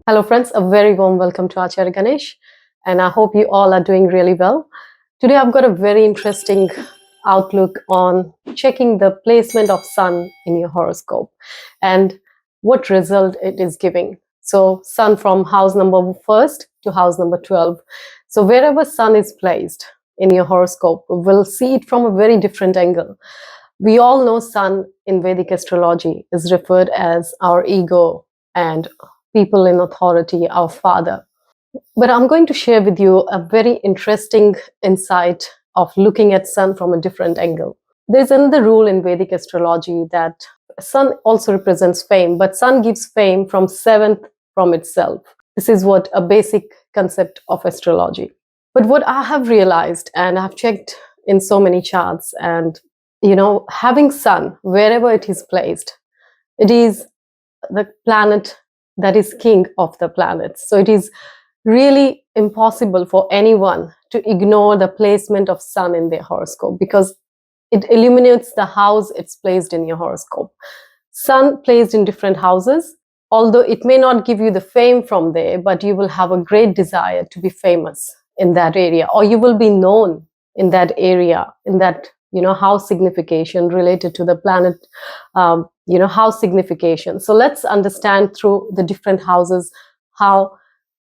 Hello friends, a very warm welcome to Acharya Ganesh, and I hope you all are doing really well. Today I've got a very interesting outlook on checking the placement of sun in your horoscope and what result it is giving. So sun from house number 1st to house number 12. So wherever sun is placed in your horoscope, we'll see it from a very different angle. We all know sun in Vedic astrology is referred as our ego and people in authority, our father. But I'm going to share with you a very interesting insight of looking at sun from a different angle. There's another rule in Vedic astrology that sun also represents fame, but sun gives fame from seventh from itself. This is what a basic concept of astrology. But what I have realized, and I've checked in so many charts, and having sun wherever it is placed, it is the planet that is king of the planets. So it is really impossible for anyone to ignore the placement of sun in their horoscope because it illuminates the house it's placed in your horoscope. Sun placed in different houses, although it may not give you the fame from there, but you will have a great desire to be famous in that area, or you will be known in that area, in that house signification related to the planet, house signification. So let's understand through the different houses how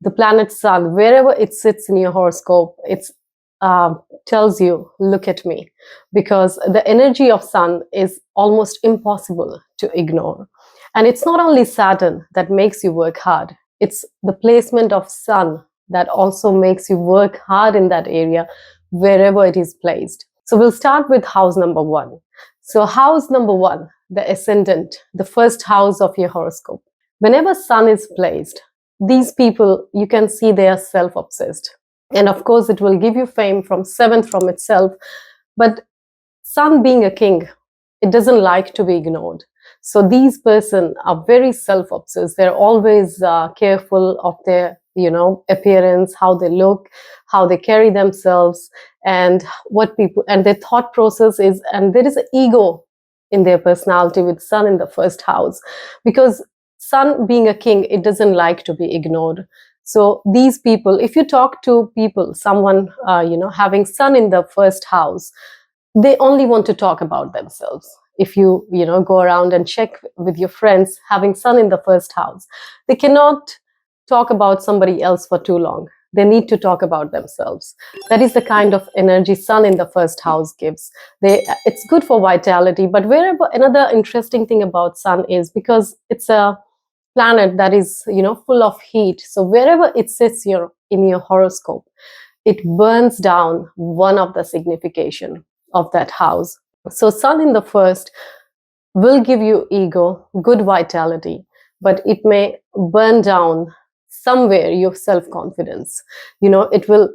the planet sun, wherever it sits in your horoscope, it tells you, look at me, because the energy of sun is almost impossible to ignore. And it's not only Saturn that makes you work hard, it's the placement of sun that also makes you work hard in that area, wherever it is placed. So we'll start with house number 1. So house number 1, the ascendant, the first house of your horoscope. Whenever sun is placed, these people, you can see they are self-obsessed. And of course, it will give you fame from 7th from itself. But sun being a king, it doesn't like to be ignored. So these person are very self-obsessed. They're always careful of their appearance, how they look, how they carry themselves, and what people, and their thought process is, and there is an ego in their personality with sun in the first house, because sun being a king, it doesn't like to be ignored. So these people, if you talk to people, someone having sun in the first house, they only want to talk about themselves. If you go around and check with your friends having sun in the first house, they cannot talk about somebody else for too long. They need to talk about themselves. That is the kind of energy sun in the first house gives. It's good for vitality, but wherever, another interesting thing about sun is because it's a planet that is full of heat. So wherever it sits in your horoscope, it burns down one of the signification of that house. So sun in the first will give you ego, good vitality, but it may burn down somewhere your self-confidence. It will,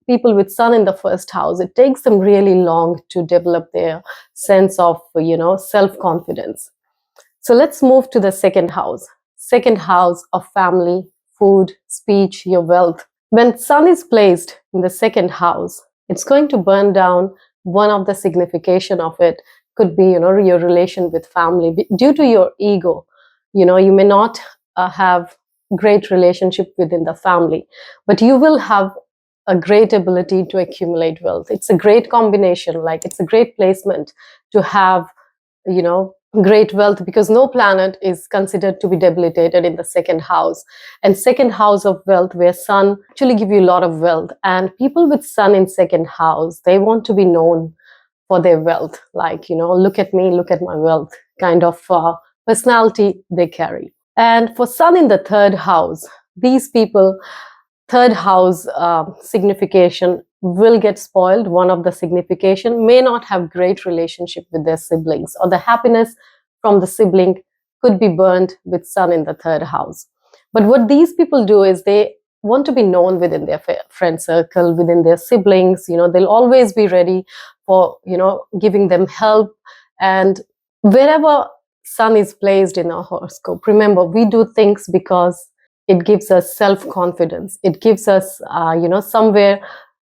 people with sun in the first house, it takes them really long to develop their sense of self-confidence. So let's move to the second house of family, food, speech, your wealth. When sun is placed in the second house, it's going to burn down one of the signification of it. Could be your relation with family. Due to your ego, you may not have great relationship within the family, but you will have a great ability to accumulate wealth. It's a great combination, like it's a great placement to have great wealth, because no planet is considered to be debilitated in the second house. And second house of wealth, where sun actually give you a lot of wealth, and people with sun in second house, they want to be known for their wealth, like look at me, look at my wealth kind of personality they carry. And for sun in the third house, these people, third house signification will get spoiled. One of the signification may not have great relationship with their siblings, or the happiness from the sibling could be burned with sun in the third house. But what these people do is they want to be known within their friend circle, within their siblings. They'll always be ready for giving them help. And wherever sun is placed in our horoscope, remember, we do things because it gives us self-confidence. It gives us somewhere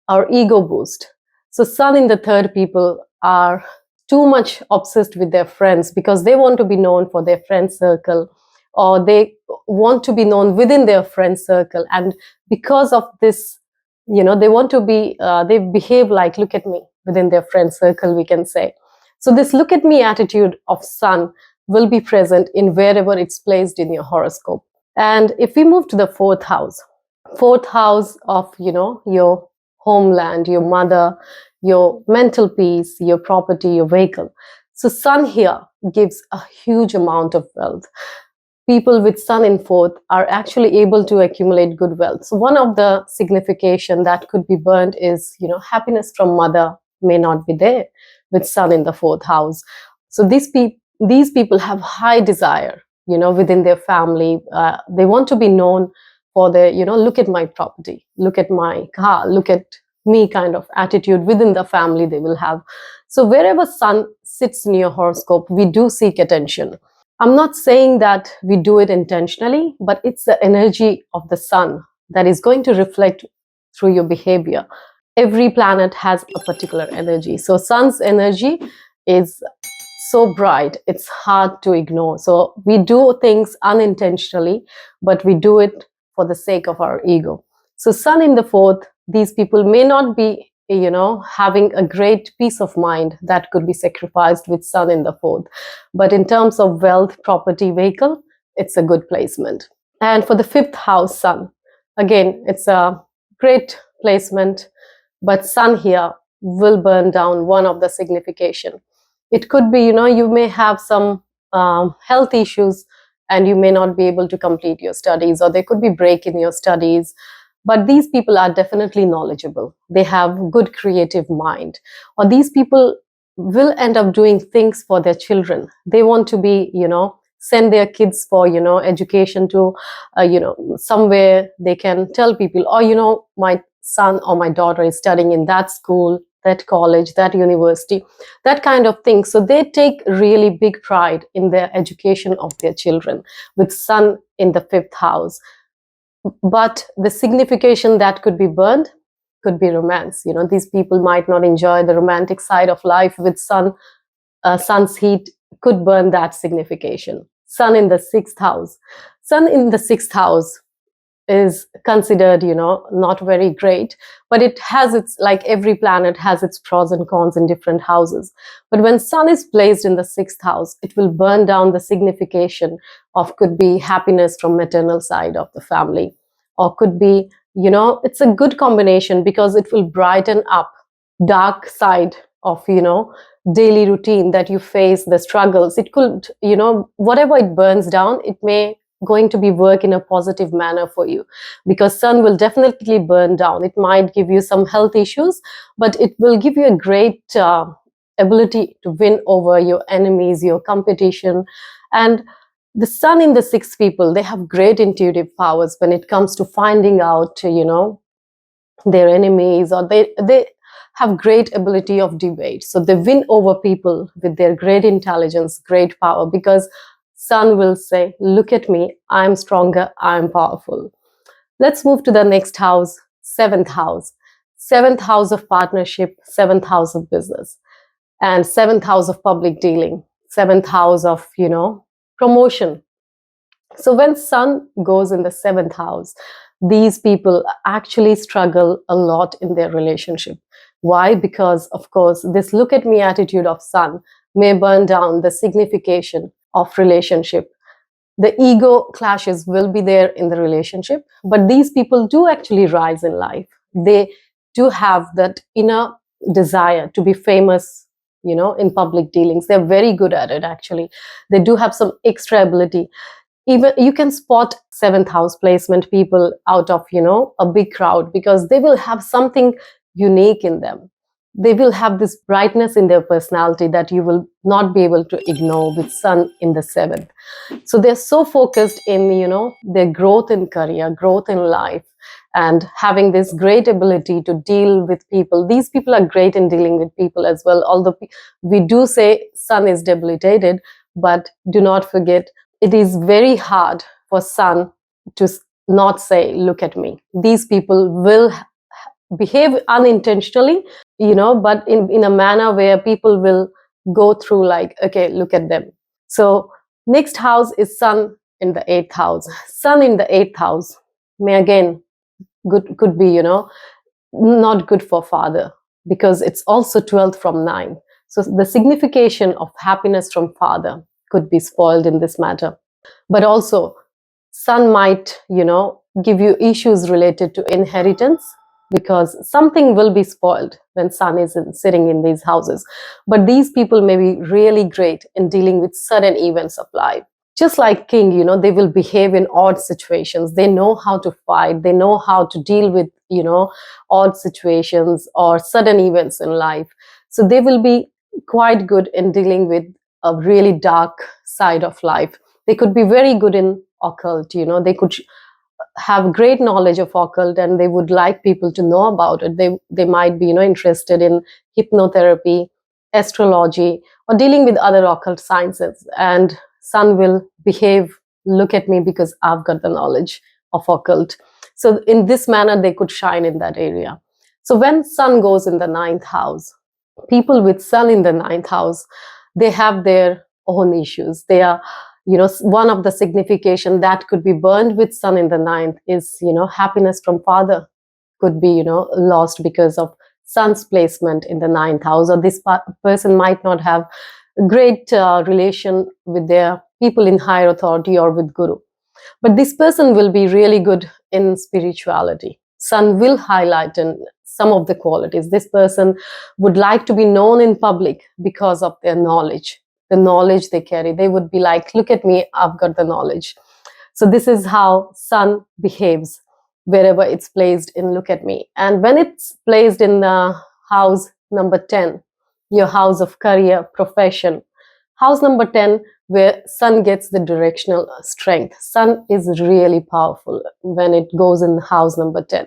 our ego boost. So sun in the third people are too much obsessed with their friends because they want to be known for their friend circle, or they want to be known within their friend circle, and because of this, they want to be, they behave like look at me within their friend circle, we can say. So this look at me attitude of sun will be present in wherever it's placed in your horoscope. And if we move to the fourth house of, your homeland, your mother, your mental peace, your property, your vehicle. So sun here gives a huge amount of wealth. People with sun in fourth are actually able to accumulate good wealth. So one of the signification that could be burned is, happiness from mother may not be there with sun in the fourth house. So these people have high desire, within their family. They want to be known for their, look at my property, look at my car, look at me kind of attitude within the family they will have. So wherever sun sits in your horoscope, we do seek attention. I'm not saying that we do it intentionally, but it's the energy of the sun that is going to reflect through your behavior. Every planet has a particular energy. So sun's energy is so bright, it's hard to ignore. So we do things unintentionally, but we do it for the sake of our ego. So sun in the fourth, these people may not be, having a great peace of mind that could be sacrificed with sun in the fourth. But in terms of wealth, property, vehicle, it's a good placement. And for the fifth house, sun, again, it's a great placement, but sun here will burn down one of the signification. It could be, you may have some health issues and you may not be able to complete your studies, or there could be break in your studies. But these people are definitely knowledgeable. They have good creative mind. Or these people will end up doing things for their children. They want to be, send their kids for, education to, somewhere they can tell people, oh, my son or my daughter is studying in that school, that college, that university, that kind of thing. So they take really big pride in their education of their children with sun in the fifth house. But the signification that could be burned could be romance. These people might not enjoy the romantic side of life with sun. Sun's heat could burn that signification. Sun in the sixth house. Sun in the sixth house is considered, not very great, but it has its, like every planet has its pros and cons in different houses. But when sun is placed in the sixth house, it will burn down the signification of, could be happiness from maternal side of the family, or could be, it's a good combination because it will brighten up dark side of, daily routine that you face, the struggles. It could, whatever it burns down, it may going to be work in a positive manner for you, because sun will definitely burn down. It might give you some health issues, but it will give you a great ability to win over your enemies, your competition. And the sun in the sixth people, they have great intuitive powers when it comes to finding out, their enemies, or they have great ability of debate. So they win over people with their great intelligence, great power, because sun will say, look at me, I'm stronger, I'm powerful. Let's move to the next house, seventh house. Seventh house of partnership, seventh house of business, and seventh house of public dealing, seventh house of, promotion. So when sun goes in the seventh house, these people actually struggle a lot in their relationship. Why? Because, of course, this look at me attitude of sun may burn down the signification of relationship. The ego clashes will be there in the relationship, but these people do actually rise in life. They do have that inner desire to be famous, in public dealings. They're very good at it, actually. They do have some extra ability. Even you can spot seventh house placement people out of, a big crowd, because they will have something unique in them. They will have this brightness in their personality that you will not be able to ignore with sun in the seventh. So they're so focused in, their growth in career, growth in life, and having this great ability to deal with people. These people are great in dealing with people as well. Although we do say sun is debilitated, but do not forget, it is very hard for sun to not say, look at me. These people will behave unintentionally, but in a manner where people will go through like, okay, look at them. So next house is sun in the 8th house. Sun in the 8th house may again could be, not good for father, because it's also 12th from 9th. So the signification of happiness from father could be spoiled in this matter. But also, sun might, give you issues related to inheritance, because something will be spoiled when sun is sitting in these houses. But these people may be really great in dealing with sudden events of life. Just like king, they will behave in odd situations. They know how to fight. They know how to deal with, odd situations or sudden events in life. So they will be quite good in dealing with a really dark side of life. They could be very good in occult. They could have great knowledge of occult, and they would like people to know about it. They might be, interested in hypnotherapy, astrology, or dealing with other occult sciences. And sun will behave, look at me because I've got the knowledge of occult. So in this manner, they could shine in that area. So when sun goes in the 9th house, people with sun in the 9th house, they have their own issues. They are, one of the signification that could be burned with sun in the 9th is, happiness from father could be, lost because of sun's placement in the 9th house. Or this person might not have a great relation with their people in higher authority or with guru. But this person will be really good in spirituality. Sun will highlight in some of the qualities. This person would like to be known in public because of their knowledge, the knowledge they carry. They would be like, look at me, I've got the knowledge. So this is how sun behaves wherever it's placed in look at me. And when it's placed in the house number 10, your house of career, profession, house number 10, where sun gets the directional strength. Sun is really powerful when it goes in house number 10.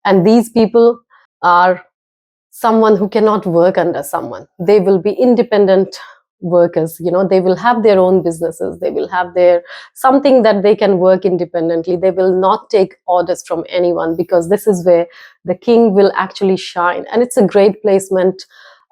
And these people are someone who cannot work under someone. They will be independent workers. They will have their own businesses. They will have their something that they can work independently. They will not take orders from anyone, because this is where the king will actually shine. And it's a great placement.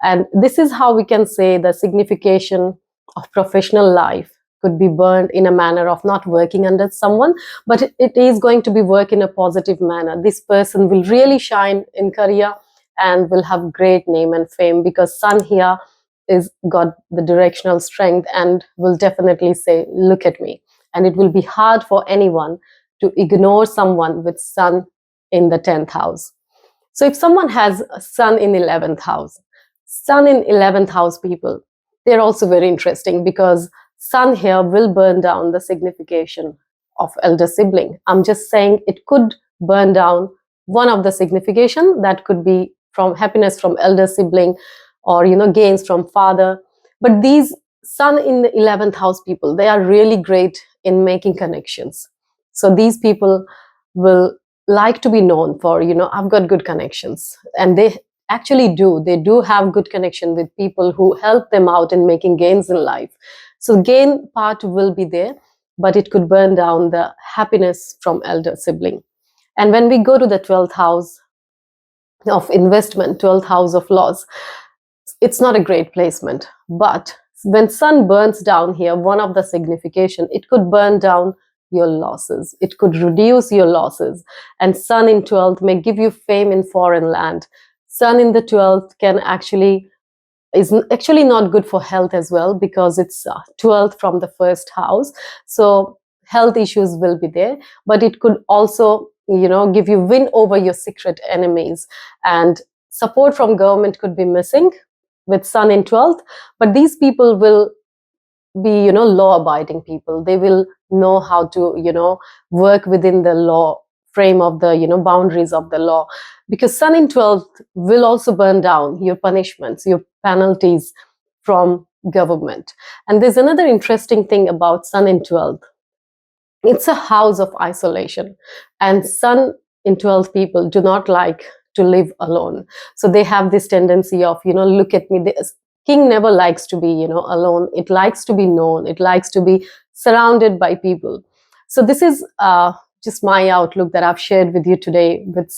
And this is how we can say the signification of professional life could be burned in a manner of not working under someone, but it is going to be work in a positive manner. This person will really shine in career and will have great name and fame, because sun here is got the directional strength and will definitely say, look at me. And it will be hard for anyone to ignore someone with sun in the 10th house. So if someone has a sun in 11th house, sun in 11th house people, they're also very interesting, because sun here will burn down the signification of elder sibling. I'm just saying it could burn down one of the signification that could be from happiness from elder sibling, or gains from father. But these sun in the 11th house people, they are really great in making connections. So these people will like to be known for, I've got good connections. And they actually do. They do have good connection with people who help them out in making gains in life. So gain part will be there, but it could burn down the happiness from elder sibling. And when we go to the 12th house of investment, 12th house of loss, it's not a great placement. But when sun burns down here, one of the signification, it could burn down your losses. It could reduce your losses. And sun in 12th may give you fame in foreign land. Sun in the 12th is actually not good for health as well, because it's 12th from the first house. So health issues will be there, but it could also, give you win over your secret enemies, and support from government could be missing with sun in 12th. But these people will be, law abiding people. They will know how to, work within the law frame of the, boundaries of the law, because sun in 12th will also burn down your punishments, your penalties from government. And there's another interesting thing about sun in 12th. It's a house of isolation, and sun in 12th people do not like to live alone. So they have this tendency of, look at me. The king never likes to be, alone. It likes to be known. It likes to be surrounded by people. So this is just my outlook that I've shared with you today, with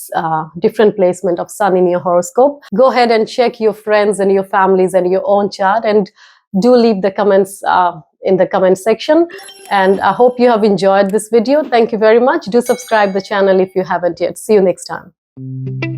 different placement of sun in your horoscope. Go ahead and check your friends and your families and your own chart, and do leave the comments in the comment section. And I hope you have enjoyed this video. Thank you very much. Do subscribe the channel if you haven't yet. See you next time.